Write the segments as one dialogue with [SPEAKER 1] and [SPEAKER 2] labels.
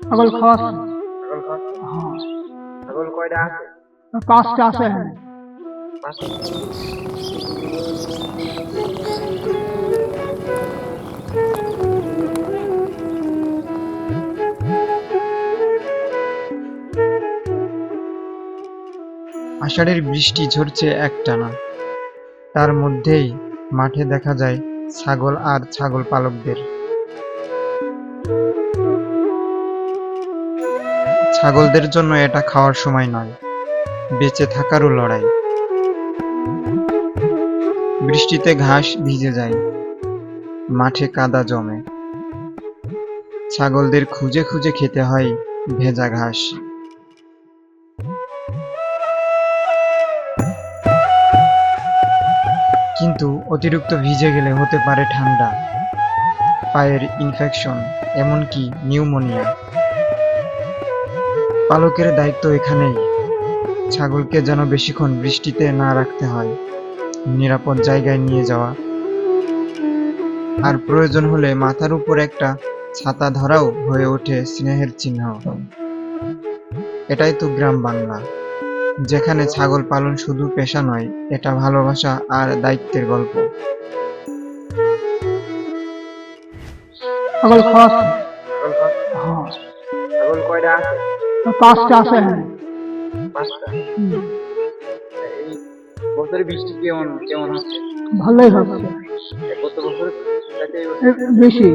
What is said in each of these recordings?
[SPEAKER 1] ছাগল খাওয়াচ্ছে।
[SPEAKER 2] ছাগল খাওয়াচ্ছে?
[SPEAKER 1] হ্যাঁ,
[SPEAKER 2] ছাগল কয়টা আছে?
[SPEAKER 1] 5টা আছে এখানে।
[SPEAKER 2] পাঁচটা?
[SPEAKER 3] আষাঢ়ের বৃষ্টি ঝরছে একটানা, তার মধ্যেই মাঠে দেখা যায় ছাগল আর ছাগল পালকদের। ছাগলদের জন্য এটা খাওয়ার সময় নয়, বেঁচে থাকারও লড়াই। বৃষ্টিতে ঘাস ভিজে যায়, মাঠে কাদা জমে, ছাগলদের খুঁজে খুঁজে খেতে হয় ভেজা ঘাস। কিন্তু অতিরিক্ত ভিজে গেলে হতে পারে ঠান্ডা, পায়ের ইনফেকশন, এমনকি নিউমোনিয়া। পালকের দায়িত্ব এখানেই, ছাগলকে যেন বেশিক্ষণ বৃষ্টিতে না রাখতে হয়, নিরাপদ জায়গায় নিয়ে যাওয়া, আর প্রয়োজন হলে মাথার উপর একটা ছাতা ধরাও হয়ে ওঠে স্নেহের চিহ্ন। এটাই তো গ্রাম বাংলা, যেখানে ছাগল পালন শুধু পেশা নয়, এটা ভালোবাসা আর দায়িত্বের গল্প।
[SPEAKER 1] ছাগল খাওয়াচ্ছে।
[SPEAKER 2] ছাগল খাওয়াচ্ছে?
[SPEAKER 1] হ্যাঁ,
[SPEAKER 2] ছাগল কয়টা আছে?
[SPEAKER 1] 5টা আছে এখানে।
[SPEAKER 2] পাঁচটা?
[SPEAKER 1] হুম,
[SPEAKER 2] এই বছরে বৃষ্টি কেমন কেমন হচ্ছে?
[SPEAKER 1] ভালোই হচ্ছে।
[SPEAKER 2] গত বছর চাইতে এই বছর
[SPEAKER 1] বেশি।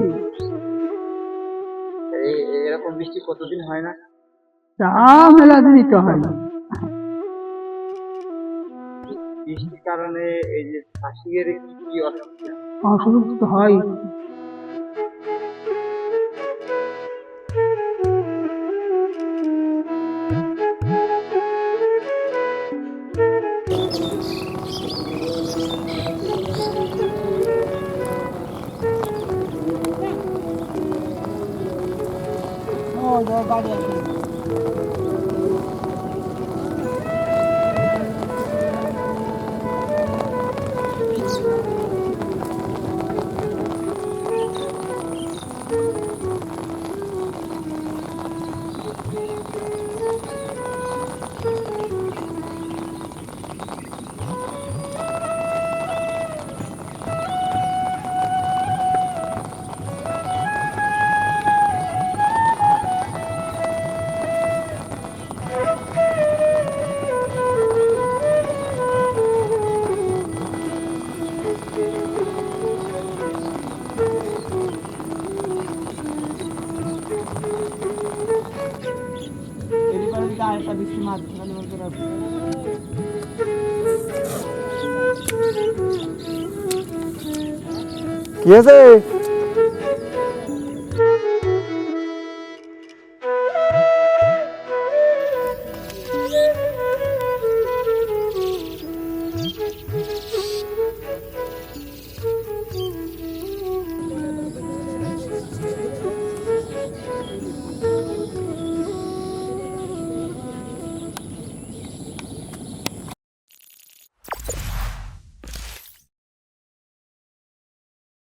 [SPEAKER 2] এরকম বৃষ্টি কতদিন হয় না?
[SPEAKER 1] তা মেলা দিনই তো হয় না।
[SPEAKER 2] বৃষ্টির কারণে এই যে চাষিদের কি কি অসুবিধা?
[SPEAKER 1] অসুখ তো হয়। বাড়ি আছে।
[SPEAKER 3] কি আছে?